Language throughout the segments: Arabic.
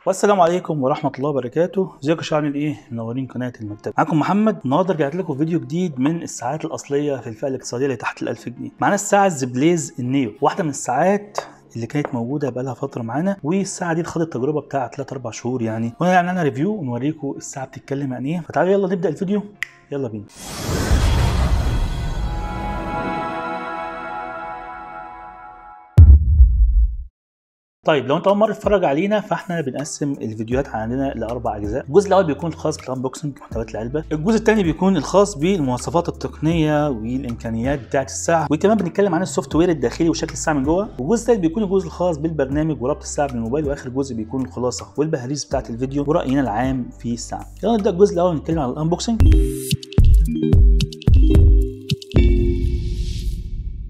والسلام عليكم ورحمه الله وبركاته. ازيكم يا شباب، عاملين ايه؟ منورين قناه المكتبه. معاكم محمد. النهارده رجعت لكم فيديو جديد من الساعات الاصليه في الفئه الاقتصاديه اللي تحت ال 1000 جنيه. معانا الساعه الزبليز النيو، واحده من الساعات اللي كانت موجوده بقالها فتره معانا، والساعه دي خدت التجربه بتاع 3 4 شهور يعني، وهنعمل عنها ريفيو ونوريكم الساعه بتتكلم عن ايه. فتعالوا يلا نبدا الفيديو، يلا بينا. طيب لو انت اول مره تتفرج علينا، فاحنا بنقسم الفيديوهات عندنا لاربع اجزاء. الجزء الاول بيكون الخاص بالانبوكسنج، محتويات العلبه. الجزء الثاني بيكون الخاص بالمواصفات التقنيه والامكانيات بتاعه الساعه، وكمان بنتكلم عن السوفت وير الداخلي وشكل الساعه من جوه. والجزء الثالث بيكون الجزء الخاص بالبرنامج وربط الساعه بالموبايل. واخر جزء بيكون الخلاصه والبهاريز بتاعه الفيديو وراينا العام في الساعه. يلا نبدا الجزء الاول نتكلم عن الانبوكسنج.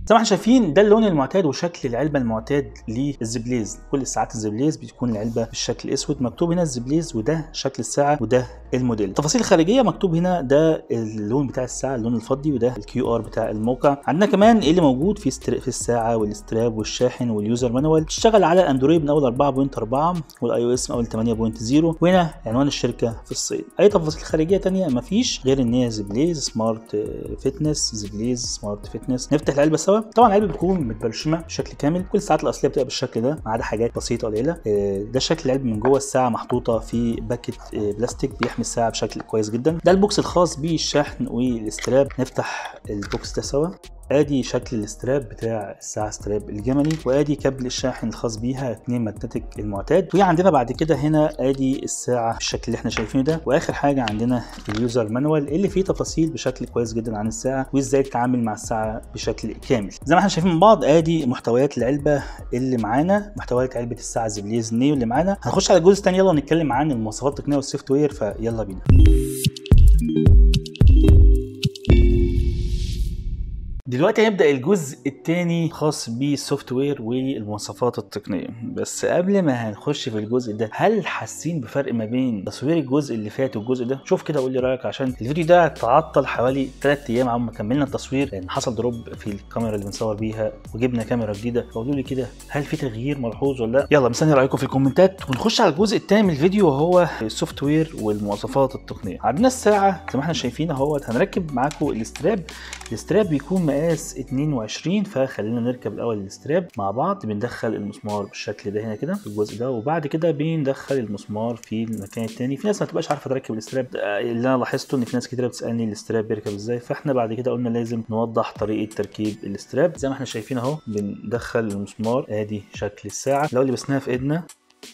زي ما احنا شايفين ده اللون المعتاد وشكل العلبه المعتاد للزبليز. كل الساعات الزبليز بتكون العلبه بالشكل الاسود، مكتوب هنا الزبليز وده شكل الساعه وده الموديل. التفاصيل الخارجيه مكتوب هنا ده اللون بتاع الساعه، اللون الفضي، وده الكيو ار بتاع الموقع. عندنا كمان اللي موجود في الساعه والاستراب والشاحن واليوزر مانوال. بتشتغل على اندرويد من اول 4.4 والاي او اس من اول 8.0، وهنا عنوان الشركه في الصين. اي تفاصيل خارجيه ثانيه مفيش غير ان هي زبليز سمارت فيتنس، زبليز سمارت فيتنس. نفتح العلبه سوا. طبعا العلبه بتكون متبرشمه بشكل كامل، كل الساعات الاصليه بتبقى بالشكل ده ما عدا حاجات بسيطه قليله. ده شكل العلبه من جوه. الساعه محطوطه في باكت بلاستيك بيحمي الساعه بشكل كويس جدا. ده البوكس الخاص بالشحن والاستراب. نفتح البوكس ده سوا. ادي شكل الاستراب بتاع الساعه، استراب الجملي، وادي كابل الشاحن الخاص بيها 2 ماجنتيك المعتاد. وعندنا بعد كده هنا ادي الساعه بالشكل اللي احنا شايفينه ده. واخر حاجه عندنا اليوزر مانوال اللي فيه تفاصيل بشكل كويس جدا عن الساعه وازاي تتعامل مع الساعه بشكل كامل. زي ما احنا شايفين من بعض ادي محتويات العلبه اللي معانا، محتويات علبه الساعه زبليز نيو اللي معانا. هنخش على الجزء الثاني، يلا نتكلم عن المواصفات التقنيه والسوفت وير، فيلا بينا. دلوقتي هنبدأ الجزء الثاني خاص بالسوفت وير والمواصفات التقنية. بس قبل ما هنخش في الجزء ده، هل حاسين بفرق ما بين تصوير الجزء اللي فات والجزء ده؟ شوف كده وقول لي رأيك، عشان الفيديو ده تعطل حوالي 3 ايام عم ما كملنا التصوير، لان حصل دروب في الكاميرا اللي بنصور بيها وجبنا كاميرا جديدة. فقولوا لي كده هل في تغيير ملحوظ ولا لا؟ يلا مستني رأيكم في الكومنتات، ونخش على الجزء الثاني من الفيديو وهو السوفت وير والمواصفات التقنية. عندنا الساعة زي ما احنا شايفين اهوت. هنركب معاكم الاستراب بيكون مقاس 22، فخلينا نركب الاول الاستراب مع بعض. بندخل المسمار بالشكل ده هنا كده في الجزء ده، وبعد كده بندخل المسمار في المكان الثاني. في ناس ما تبقاش عارفه تركب الاستراب، اللي انا لاحظته ان في ناس كتير بتسالني الاستراب بيركب ازاي، فاحنا بعد كده قلنا لازم نوضح طريقه تركيب الاستراب. زي ما احنا شايفين اهو، بندخل المسمار. ادي شكل الساعه لو لبسناها في ايدنا.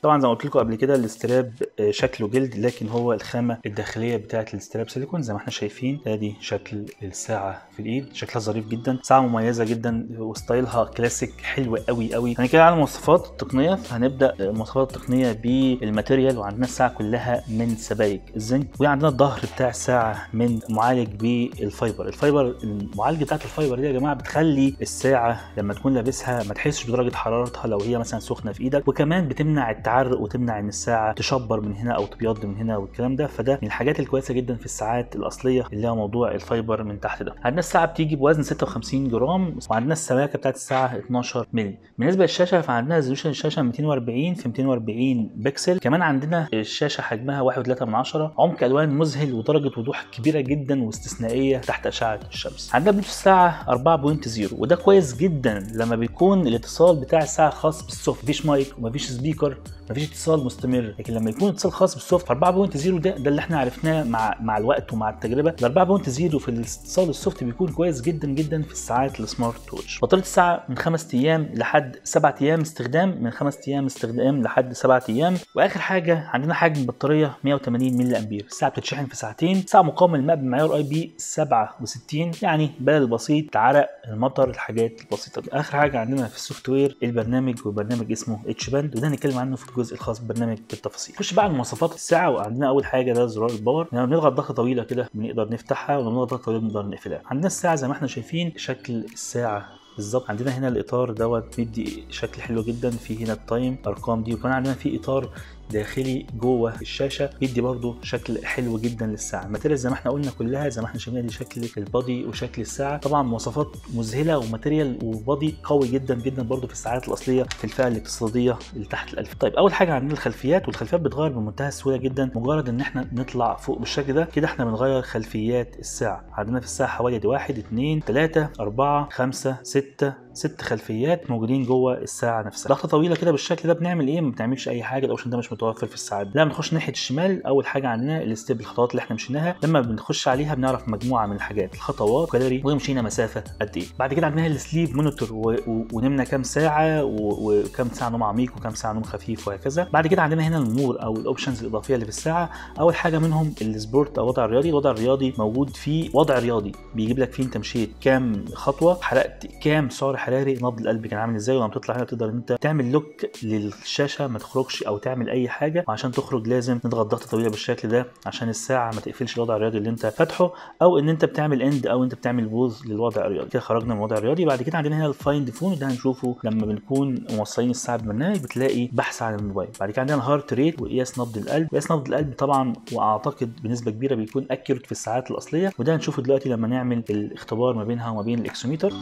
طبعا زي ما قلت لكم قبل كده الاستراب شكله جلد، لكن هو الخامه الداخليه بتاعه الاستراب سيليكون. زي ما احنا شايفين ادي شكل الساعه في الايد، شكلها ظريف جدا، ساعه مميزه جدا وستايلها كلاسيك حلو قوي قوي. هنتكلم عن المواصفات التقنيه. هنبدا المواصفات التقنيه بالماتيريال. وعندنا الساعه كلها من سبائك الزنك، وعندنا الظهر بتاع الساعه من معالج بالفايبر. المعالجه بتاعه الفايبر دي يا جماعه بتخلي الساعه لما تكون لابسها ما تحسش بدرجه حرارتها لو هي مثلا سخنه في ايدك، وكمان بتمنع التعرق وتمنع ان الساعه تشبر من هنا او تبيض من هنا والكلام ده. فده من الحاجات الكويسه جدا في الساعات الاصليه اللي هو موضوع الفايبر من تحت ده. عندنا الساعه بتيجي بوزن 56 جرام، وعندنا السماكه بتاعت الساعه 12 مللي. بالنسبه للشاشه فعندنا ريزولوشن الشاشه 240 في 240 بكسل. كمان عندنا الشاشه حجمها 1.3، عمق الوان مذهل ودرجه وضوح كبيره جدا واستثنائيه تحت اشعه الشمس. عندنا بلوتوث الساعه 4.0، وده كويس جدا لما بيكون الاتصال بتاع الساعه خاص بالسوفت، مفيش مايك ومفيش سبيكر، مفيش اتصال مستمر. لكن لما يكون اتصال خاص بالسوفت 4.0 ده اللي احنا عرفناه مع الوقت ومع التجربه. ال 4.0 في الاتصال السوفت بيكون كويس جدا جدا في الساعات السمارت ووتش. بطاريه الساعه من 5 ايام لحد 7 ايام استخدام، من 5 ايام استخدام لحد 7 ايام. واخر حاجه عندنا حجم البطاريه 180 ملي امبير. الساعه بتتشحن في ساعتين. ساعه مقاومه للماء بمعيار اي بي 67، يعني بلد البسيط، العرق، المطر، الحاجات البسيطه دي. اخر حاجه عندنا في السوفت وير البرنامج، وبرنامج اسمه اتش باند، وده هنتكلم عنه في الجزء الخاص بالبرنامج بالتفاصيل. نخش بقى على مواصفات الساعه. وعندنا اول حاجه ده زرار الباور. لما بنضغط ضغطه طويله كده بنقدر نفتحها، ولما بنضغط ضغطه طويله بنقدر نقفلها. عندنا الساعه زي ما احنا شايفين شكل الساعه بالظبط. عندنا هنا الاطار دوت بيدي شكل حلو جدا، في هنا التايم، ارقام دي، وكمان عندنا في اطار داخلي جوه الشاشه، بيدي برده شكل حلو جدا للساعه. الماتيريال زي ما احنا قلنا كلها زي ما احنا شايفين دي شكل البادي وشكل الساعه، طبعا مواصفات مذهله وماتيريال وبادي قوي جدا جدا برده في الساعات الاصليه في الفئه الاقتصاديه اللي تحت ال1000. طيب اول حاجه عندنا الخلفيات، والخلفيات بتغير بمنتهى السهوله جدا، مجرد ان احنا نطلع فوق بالشكل ده كده احنا بنغير خلفيات الساعه. عندنا في الساعه حوالي 1 2 3 4 5 6 خلفيات موجودين جوه الساعه نفسها. ضغطه طويله كده بالشكل ده بنعمل ايه؟ ما بتعملش اي حاجه، الاوبشن ده مش متوفر في الساعات. لا بنخش ناحيه الشمال، اول حاجه عندنا الستيب، الخطوات اللي احنا مشيناها، لما بنخش عليها بنعرف مجموعه من الحاجات، الخطوات، كالوري، ومشينا مسافه قد ايه. بعد كده عندنا السليب مونيتور ونمنا كام ساعه وكام ساعه نوم عميق وكام ساعه نوم خفيف وهكذا. بعد كده عندنا هنا المور او الاوبشنز الاضافيه اللي في الساعه. اول حاجه منهم السبورت او الوضع الرياضي. الوضع الرياضي موجود فيه وضع رياضي بيجيب لك فيه انت مشيت كام خطوه، حرقت كام سعر حراري، نبض القلب كان عامل ازاي، ولما تطلع هنا تقدر انت تعمل لوك للشاشه ما تخرجش او تعمل اي حاجه، وعشان تخرج لازم نضغط ضغطه طويله بالشكل ده عشان الساعه ما تقفلش الوضع الرياضي اللي انت فاتحه، او ان انت بتعمل اند او انت بتعمل بوز للوضع الرياضي. كده خرجنا من الوضع الرياضي. بعد كده عندنا هنا الفايند فون، ده هنشوفه لما بنكون موصلين الساعه ببرنامج بتلاقي بحث عن الموبايل. بعد كده عندنا الهارت ريت وقياس نبض القلب. قياس نبض القلب طبعا واعتقد بنسبه كبيره بيكون اكيوريت في الساعات الاصليه، وده هنشوفه دلوقتي لما نعمل الاختبار ما بينها وما بين الاكسوميتر.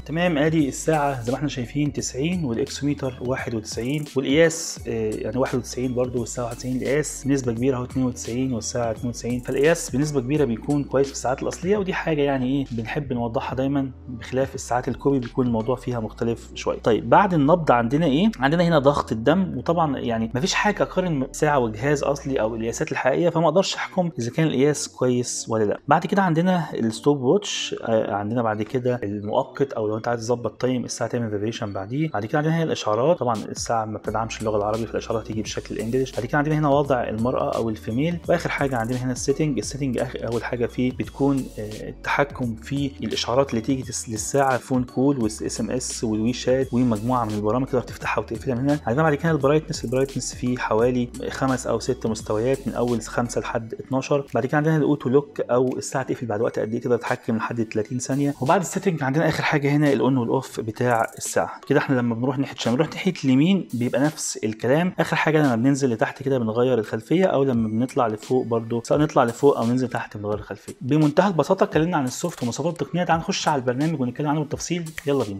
تمام، ادي الساعه زي ما احنا شايفين 90 والاكسوميتر 91 والقياس يعني 91 برده والساعه 91. القياس بنسبه كبيره اهو 92 والساعه 92، فالقياس بنسبه كبيره بيكون كويس في الساعات الاصليه، ودي حاجه يعني ايه بنحب نوضحها دايما، بخلاف الساعات الكوبي بيكون الموضوع فيها مختلف شويه. طيب بعد النبض عندنا ايه؟ عندنا هنا ضغط الدم، وطبعا يعني مفيش حاجه اقارن ساعه وجهاز اصلي او القياسات الحقيقيه، فما اقدرش احكم اذا كان القياس كويس ولا لا. بعد كده عندنا الستوب ووتش، عندنا بعد كده المؤقت او لو انت عايز تظبط تايم الساعه تعمل فيبريشن بعديه. بعد كده عندنا هنا الاشعارات، طبعا الساعه ما بتدعمش اللغه العربيه فالاشعارات هتيجي بشكل انجلش. بعد كده عندنا هنا وضع المراه او الفيميل، واخر حاجه عندنا هنا السيتنج اول حاجه فيه بتكون التحكم في الاشعارات اللي تيجي للساعه، فون كول والاس ام اس والوي شات ومجموعه من البرامج تقدر تفتحها وتقفلها من هنا. عندنا بعد كده البرايتنس فيه حوالي 5 أو 6 مستويات من اول 5 لحد 12. بعد كده عندنا الاوتو لوك او الساعه تقفل بعد وقت قد ايه، تقدر تتحكم لحد 30 ثانيه. وبعد السيتنج عندنا اخر حاجه هنا الاون والاوف بتاع الساعه. كده احنا لما بنروح ناحيه الشمال نروح ناحيه اليمين بيبقى نفس الكلام. اخر حاجه لما بننزل لتحت كده بنغير الخلفيه، او لما بنطلع لفوق برده سواء نطلع لفوق او ننزل تحت بنغير الخلفيه. بمنتهى البساطه اتكلمنا عن السوفت ومواصفات التقنيه. تعال نخش على البرنامج ونتكلم عنه بالتفصيل، يلا بينا.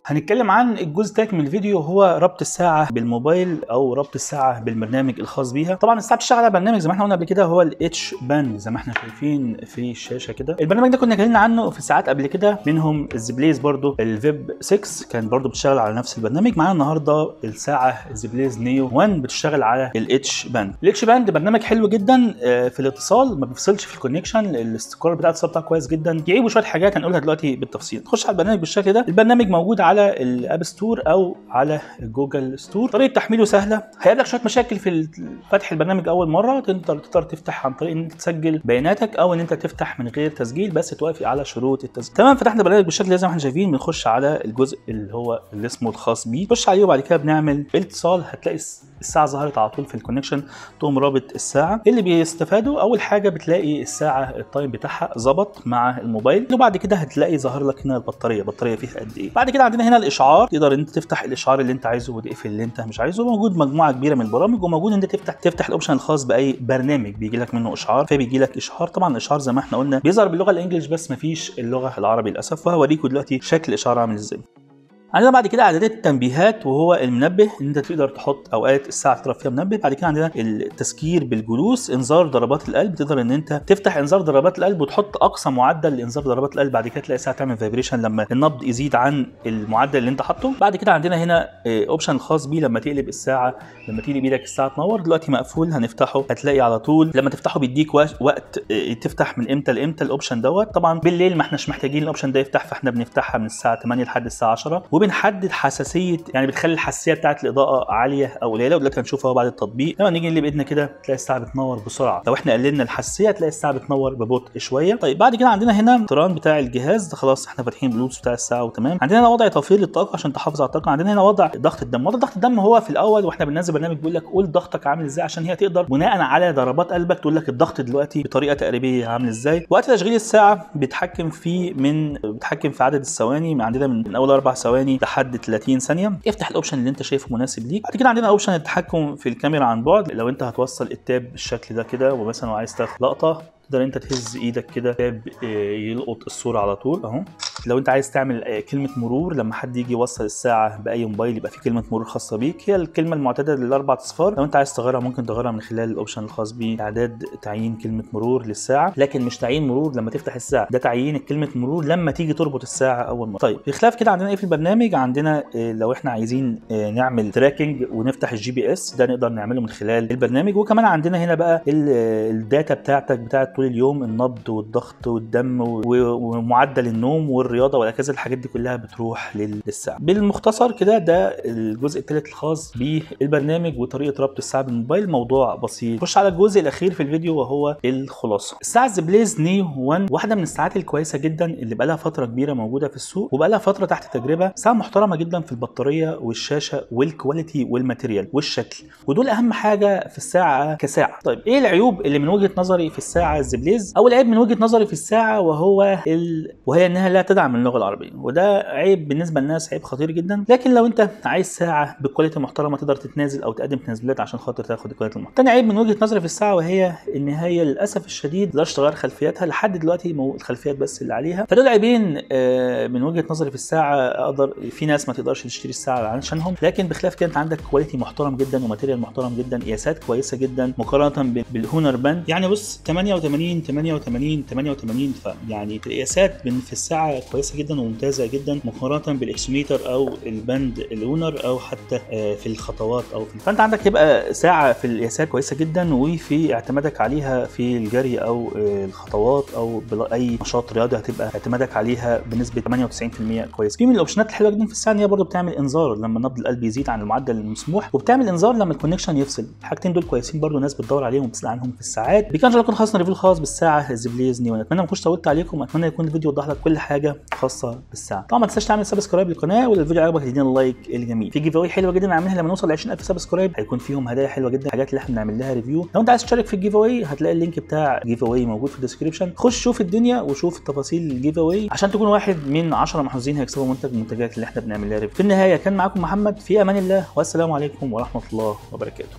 هنتكلم عن الجزء الثالث من الفيديو، هو ربط الساعه بالموبايل او ربط الساعه بالبرنامج الخاص بيها. طبعا الساعه بتشتغل على برنامج زي ما احنا قلنا قبل كده، هو الاتش باند زي ما احنا شايفين في الشاشه كده. البرنامج ده كنا اتكلمنا عنه في ساعات قبل كده، منهم الزبليز برده الفيب 6 كان برده بتشتغل على نفس البرنامج. معانا النهارده الساعه الزبليز نيو 1 بتشتغل على الاتش باند. الاتش باند برنامج حلو جدا في الاتصال، ما بيفصلش في الكونكشن، الاستقرار بتاع الاتصال بتاعه كويس جدا. يعيبوا شويه حاجات هنقولها دلوقتي بالتفصيل. نخش على البرنامج بالشكل ده. البرنامج موجود على الاب ستور او على الجوجل ستور. طريقه تحميله سهله، هيقابلك شويه مشاكل في فتح البرنامج اول مره، تقدر تفتح عن طريق ان انت تسجل بياناتك او ان انت تفتح من غير تسجيل بس توافق على شروط التسجيل. تمام، فتحنا البرنامج بالشكل ده زي ما احنا شايفين. بنخش على الجزء اللي اسمه الخاص بيه، نخش عليه وبعد كده بنعمل اتصال. هتلاقي الساعه ظهرت على طول في الكونكشن، تقوم رابط الساعه. اللي بيستفادوا اول حاجه بتلاقي الساعه التايم بتاعها ظبط مع الموبايل، وبعد كده هتلاقي ظاهر لك هنا البطاريه فيها قد ايه. بعد كده عندنا هنا الاشعار، تقدر انت تفتح الاشعار اللي انت عايزه وتقفل اللي انت مش عايزه. موجود مجموعه كبيره من البرامج، وموجود انت تفتح الاوبشن الخاص باي برنامج بيجي لك منه اشعار، فبيجي لك اشعار. طبعا الاشعار زي ما احنا قلنا بيظهر باللغه الانجليش بس مفيش اللغه العربي للاسف، وهوريكم دلوقتي شكل الاشعار عامل ازاي. عندنا بعد كده اعدادات التنبيهات، وهو المنبه ان انت تقدر تحط اوقات الساعه تضرب فيها منبه. بعد كده عندنا التذكير بالجلوس، انذار ضربات القلب، تقدر ان انت تفتح انذار ضربات القلب وتحط اقصى معدل لانذار ضربات القلب. بعد كده تلاقي الساعه تعمل فايبريشن لما النبض يزيد عن المعدل اللي انت حاطه. بعد كده عندنا هنا اوبشن خاص بيه لما تقلب الساعه، لما تقلب ايدك الساعه تنور. دلوقتي مقفول، هنفتحه هتلاقي على طول لما تفتحه بيديك وقت تفتح من امتى لامتى. الاوبشن دوت طبعا بالليل ما احناش محتاجين الاوبشن ده يفتح، فاحنا بنفتحها من الساعه 8 لحد الساعه 10. وبنحدد حساسيه، يعني بتخلي الحساسيه بتاعه الاضاءه عاليه او قليله، ودلوقتي هنشوفها بعد التطبيق. لما نيجي نقلب ايدنا كده تلاقي الساعه بتنور بسرعه، لو احنا قللنا الحساسيه تلاقي الساعه بتنور ببطء شويه. طيب بعد كده عندنا هنا التران بتاع الجهاز ده، خلاص احنا فاتحين بلوتوث بتاع الساعه وتمام. عندنا هنا وضع توفير للطاقه عشان تحافظ على الطاقه. عندنا هنا وضع ضغط الدم. وضع ضغط الدم هو في الاول واحنا بننزل برنامج بيقول لك قول ضغطك عامل ازاي، عشان هي تقدر بناء على ضربات قلبك تقول لك الضغط دلوقتي بطريقه تقريبيه عامل ازاي. وقت تشغيل الساعه بيتحكم في عدد الثواني، عندنا من اول 4 ثواني لحد 30 ثانيه. افتح الاوبشن اللي انت شايفه مناسب ليك. بعد كده عندنا اوبشن التحكم في الكاميرا عن بعد. لو انت هتوصل التاب بالشكل ده كده ومثلا عايز تاخد لقطه تقدر انت تهز ايدك كده تاب يلقط الصوره على طول اهو. لو انت عايز تعمل كلمه مرور لما حد يجي يوصل الساعه باي موبايل يبقى في كلمه مرور خاصه بيك، هي الكلمه المعتاده للاربع اصفار. لو انت عايز تغيرها ممكن تغيرها من خلال الاوبشن الخاص باعداد تعيين كلمه مرور للساعه، لكن مش تعيين مرور لما تفتح الساعه، ده تعيين كلمه مرور لما تيجي تربط الساعه اول مره. طيب بخلاف كده عندنا ايه في البرنامج؟ عندنا لو احنا عايزين نعمل تراكنج ونفتح الجي بي اس ده نقدر نعمله من خلال البرنامج. وكمان عندنا هنا بقى الداتا بتاعتك بتاعت طول اليوم، النبض والضغط والدم ومعدل النوم والرياضه وهكذا، الحاجات دي كلها بتروح للساعه. بالمختصر كده ده الجزء الثالث الخاص بالبرنامج وطريقه ربط الساعه بالموبايل. موضوع بسيط. نخش على الجزء الاخير في الفيديو وهو الخلاصه. الساعه زبليز نيو 1 واحده من الساعات الكويسه جدا اللي بقى لها فتره كبيره موجوده في السوق وبقى لها فتره تحت تجربه. ساعه محترمه جدا في البطاريه والشاشه والكواليتي والماتيريال والشكل، ودول اهم حاجه في الساعه كساعه. طيب ايه العيوب اللي من وجهه نظري في الساعه الزبليز؟ اول عيب من وجهه نظري في الساعه وهي انها لا تدعم اللغه العربيه، وده عيب بالنسبه للناس، عيب خطير جدا. لكن لو انت عايز ساعه بكواليتي محترمه تقدر تتنازل او تقدم تنازلات عشان خاطر تاخد الكواليتي المحترمه. تاني عيب من وجهه نظري في الساعه وهي ان هي للاسف الشديد ما تقدرش تغير خلفياتها لحد دلوقتي، الخلفيات بس اللي عليها. فدول عيبين من وجهه نظري في الساعه. في ناس ما تقدرش تشتري الساعه عشانهم، لكن بخلاف كده انت عندك كواليتي محترم جدا وماتيريال محترم جدا، قياسات كويسه جدا مقارنه بالهونر باند. يعني بص 88 88 88 يعني القياسات في الساعه كويسه جدا وممتازه جدا مقارنه بالاكسوميتر او الباند الهونر او حتى في الخطوات فانت عندك يبقى ساعه في القياسات كويسه جدا، وفي اعتمادك عليها في الجري او الخطوات او اي نشاط رياضي هتبقى اعتمادك عليها بنسبه 98% كويس. في من الاوبشنات الحلوه جدا في الساعه ان هي برضه بتعمل انذار لما نبض القلب يزيد عن المعدل المسموح، وبتعمل انذار لما الكونكشن يفصل. الحاجتين دول كويسين برضه، الناس بتدور عليهم وبتسال عنهم في الساعات. بكده ان شاء الله يكون خلصنا ريفيو خاص بالساعه الزبليز نيو. اتمنى ما اكونش طولت عليكم، اتمنى يكون الفيديو وضح لك كل حاجه خاصه بالساعه. طبعا ما تنساش تعمل سبسكرايب للقناه، ولو الفيديو عجبك تدينا اللايك الجميل. في جيف اواي حلوه جدا عاملينها لما نوصل ل 20000 سبسكرايب، هيكون فيهم هدايا حلوه جدا، الحاجات اللي احنا بنعمل لها ريفيو. لو انت عايز تشارك في الجيف اواي هتلاقي اللينك بتاع جيف اواي موجود في الديسكربشن. خش شوف الدنيا وشوف تفاصيل الجيف اواي عشان تكون واحد من 10 محظوظين هيكسبوا منتج من المنتجات اللي احنا بنعمل لها ريفيو. في النهايه كان معاكم محمد، في امان الله والسلام عليكم ورحمه الله وبركاته.